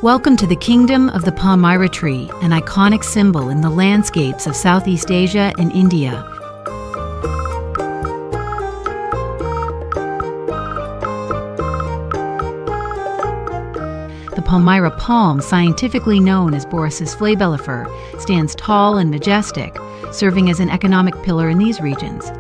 Welcome to the kingdom of the palmyra tree, an iconic symbol in the landscapes of Southeast Asia and India. The palmyra palm, scientifically known as Borassus flabellifer, stands tall and majestic, serving as an economic pillar in these regions.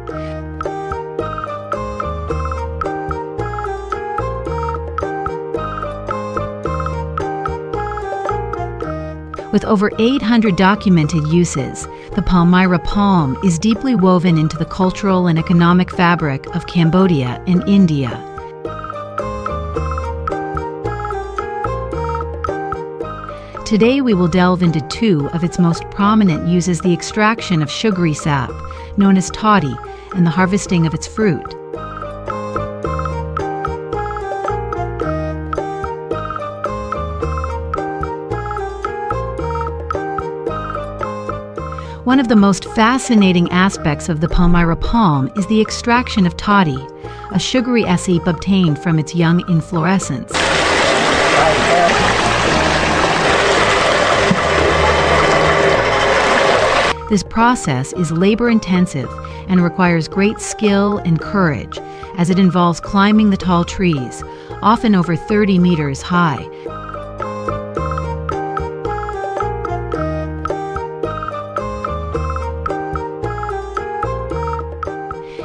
With over 800 documented uses, the palmyra palm is deeply woven into the cultural and economic fabric of Cambodia and India. Today we will delve into two of its most prominent uses: the extraction of sugary sap, known as toddy, and the harvesting of its fruit. One of the most fascinating aspects of the palmyra palm is the extraction of toddy, a sugary acepe obtained from its young inflorescence. This process is labor-intensive and requires great skill and courage, as it involves climbing the tall trees, often over 30 meters high.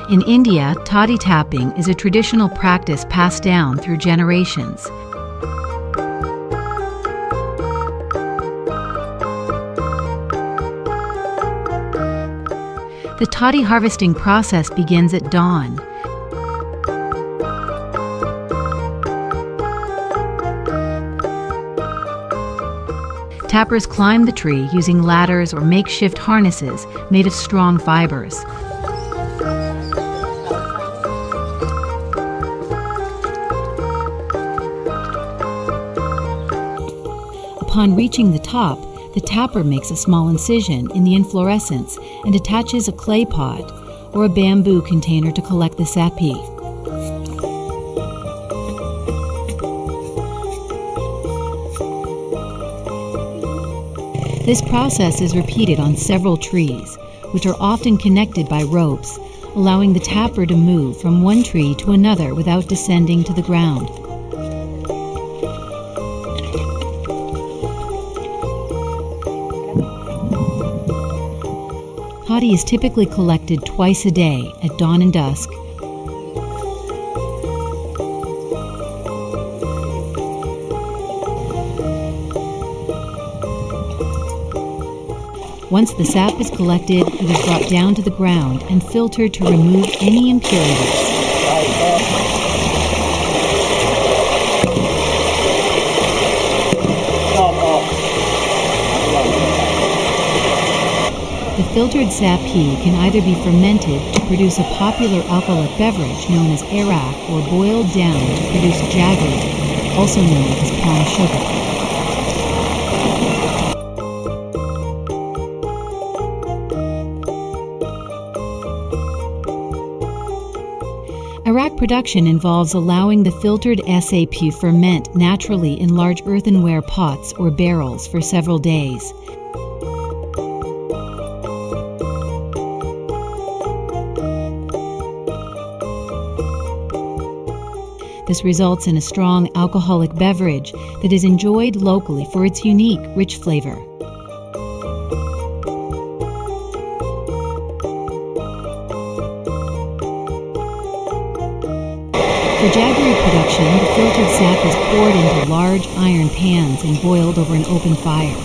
In India, toddy tapping is a traditional practice passed down through generations. The toddy harvesting process begins at dawn. Tappers climb the tree using ladders or makeshift harnesses made of strong fibers. Upon reaching the top, the tapper makes a small incision in the inflorescence and attaches a clay pot or a bamboo container to collect the sapi. This process is repeated on several trees, which are often connected by ropes, allowing the tapper to move from one tree to another without descending to the ground. Toddy is typically collected twice a day, at dawn and dusk. Once the sap is collected, it is brought down to the ground and filtered to remove any impurities. The filtered sapi can either be fermented to produce a popular alcoholic beverage known as arak, or boiled down to produce jaggery, also known as palm sugar. Arak production involves allowing the filtered sap ferment naturally in large earthenware pots or barrels for several days. This results in a strong alcoholic beverage that is enjoyed locally for its unique, rich flavor. For jaggery production, the filtered sap is poured into large iron pans and boiled over an open fire.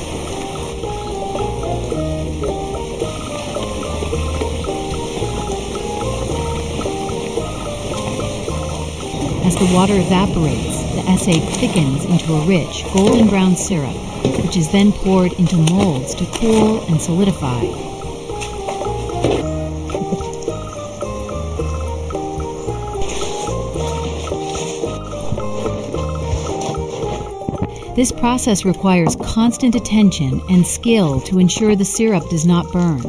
As the water evaporates, the sap thickens into a rich, golden brown syrup, which is then poured into molds to cool and solidify. This process requires constant attention and skill to ensure the syrup does not burn.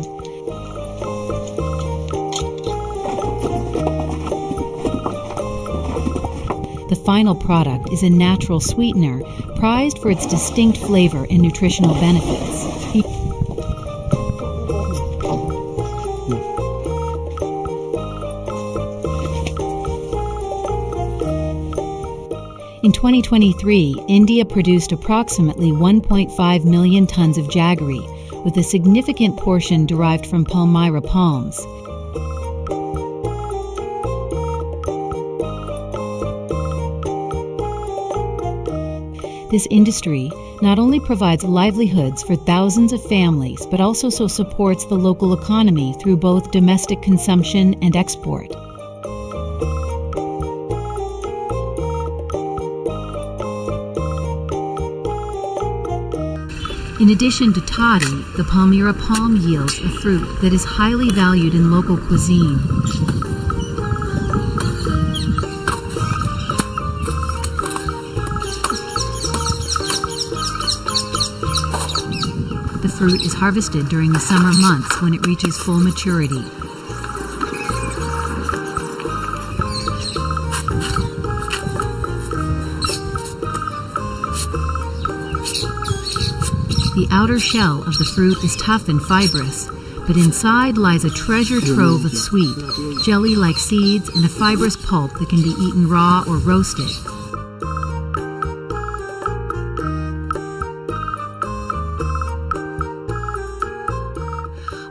final product is a natural sweetener, prized for its distinct flavor and nutritional benefits. In 2023, India produced approximately 1.5 million tons of jaggery, with a significant portion derived from Palmyra palms. This industry not only provides livelihoods for thousands of families, but also supports the local economy through both domestic consumption and export. In addition to toddy, the Palmyra palm yields a fruit that is highly valued in local cuisine. The fruit is harvested during the summer months when it reaches full maturity. The outer shell of the fruit is tough and fibrous, but inside lies a treasure trove of sweet, jelly-like seeds and a fibrous pulp that can be eaten raw or roasted.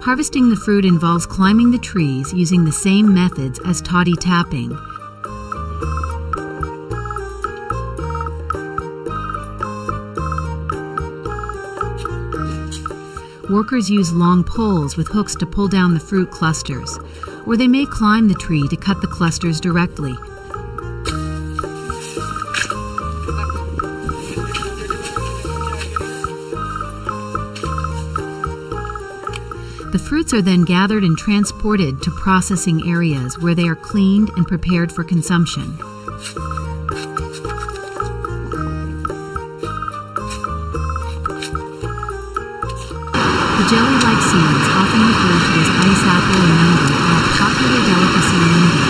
Harvesting the fruit involves climbing the trees using the same methods as toddy tapping. Workers use long poles with hooks to pull down the fruit clusters, or they may climb the tree to cut the clusters directly. The fruits are then gathered and transported to processing areas where they are cleaned and prepared for consumption. The jelly-like seeds, often referred to as ice apple and mango, are a popular delicacy in India.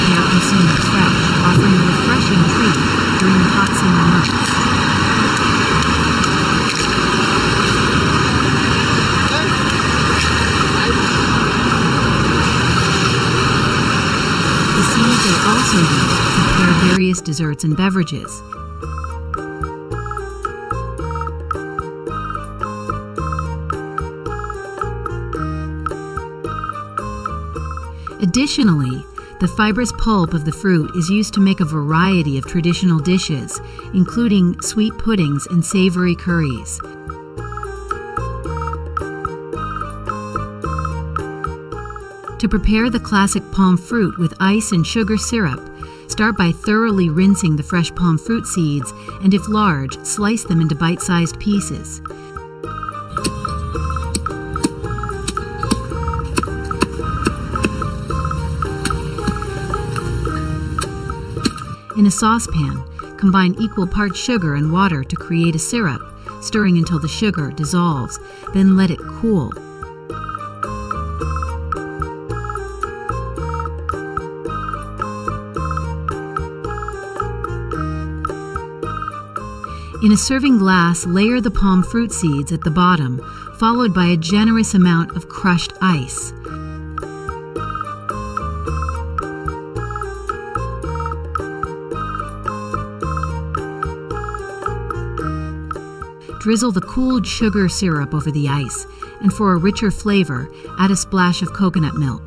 They are consumed fresh, offering a refreshing treat during the hot summer months. The seeds are also used to prepare various desserts and beverages. Additionally, the fibrous pulp of the fruit is used to make a variety of traditional dishes, including sweet puddings and savory curries. To prepare the classic palm fruit with ice and sugar syrup, start by thoroughly rinsing the fresh palm fruit seeds, and if large, slice them into bite-sized pieces. In a saucepan, combine equal parts sugar and water to create a syrup, stirring until the sugar dissolves, then let it cool. In a serving glass, layer the palm fruit seeds at the bottom, followed by a generous amount of crushed ice. Drizzle the cooled sugar syrup over the ice, and for a richer flavor, add a splash of coconut milk.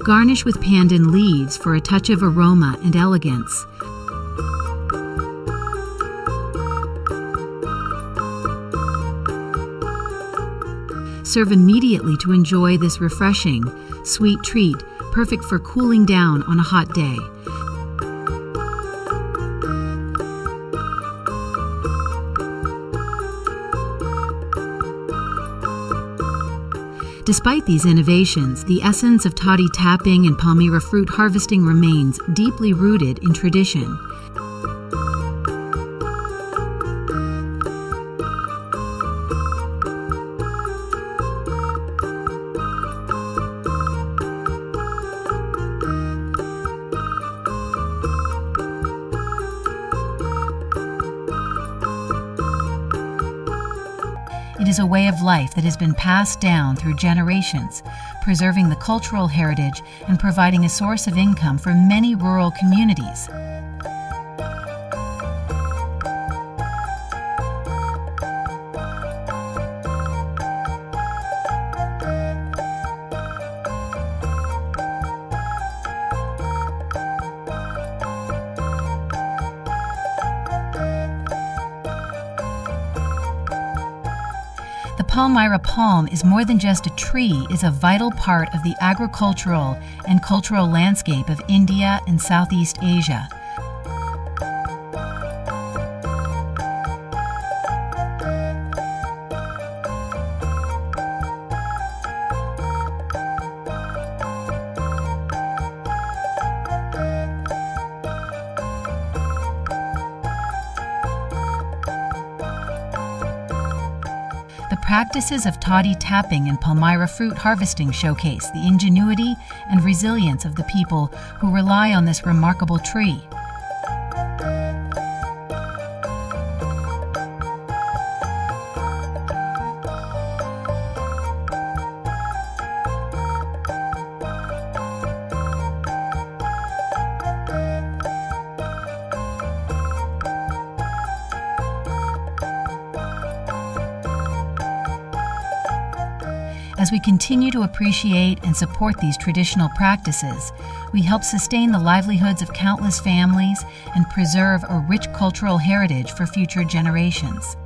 Garnish with pandan leaves for a touch of aroma and elegance. Serve immediately to enjoy this refreshing, sweet treat, perfect for cooling down on a hot day. Despite these innovations, the essence of toddy tapping and Palmyra fruit harvesting remains deeply rooted in tradition. is a way of life that has been passed down through generations, preserving the cultural heritage and providing a source of income for many rural communities. The Palmyra palm is more than just a tree, it's a vital part of the agricultural and cultural landscape of India and Southeast Asia. The practices of toddy tapping and Palmyra fruit harvesting showcase the ingenuity and resilience of the people who rely on this remarkable tree. As we continue to appreciate and support these traditional practices, we help sustain the livelihoods of countless families and preserve a rich cultural heritage for future generations.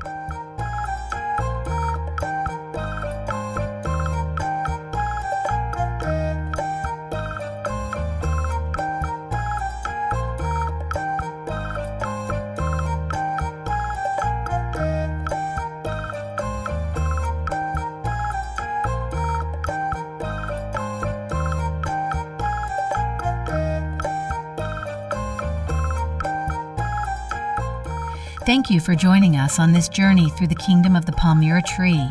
Thank you for joining us on this journey through the kingdom of the Palmyra tree.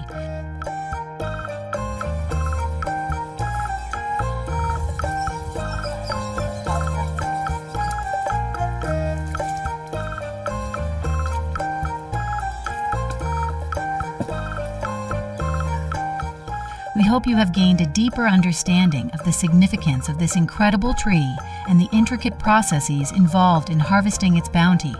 We hope you have gained a deeper understanding of the significance of this incredible tree and the intricate processes involved in harvesting its bounty.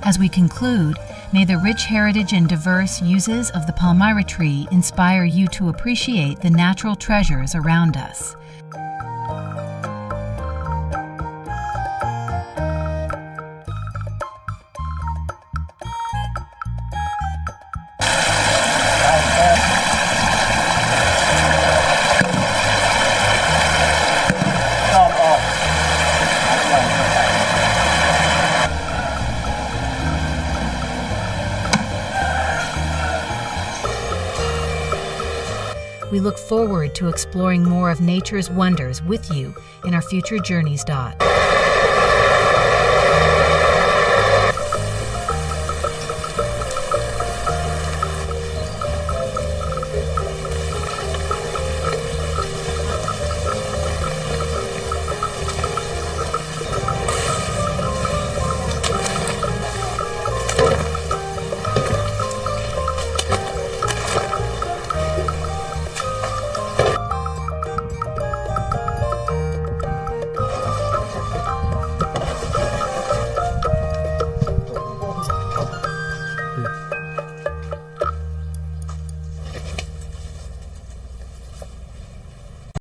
As we conclude, may the rich heritage and diverse uses of the Palmyra tree inspire you to appreciate the natural treasures around us. We look forward to exploring more of nature's wonders with you in our future journeys.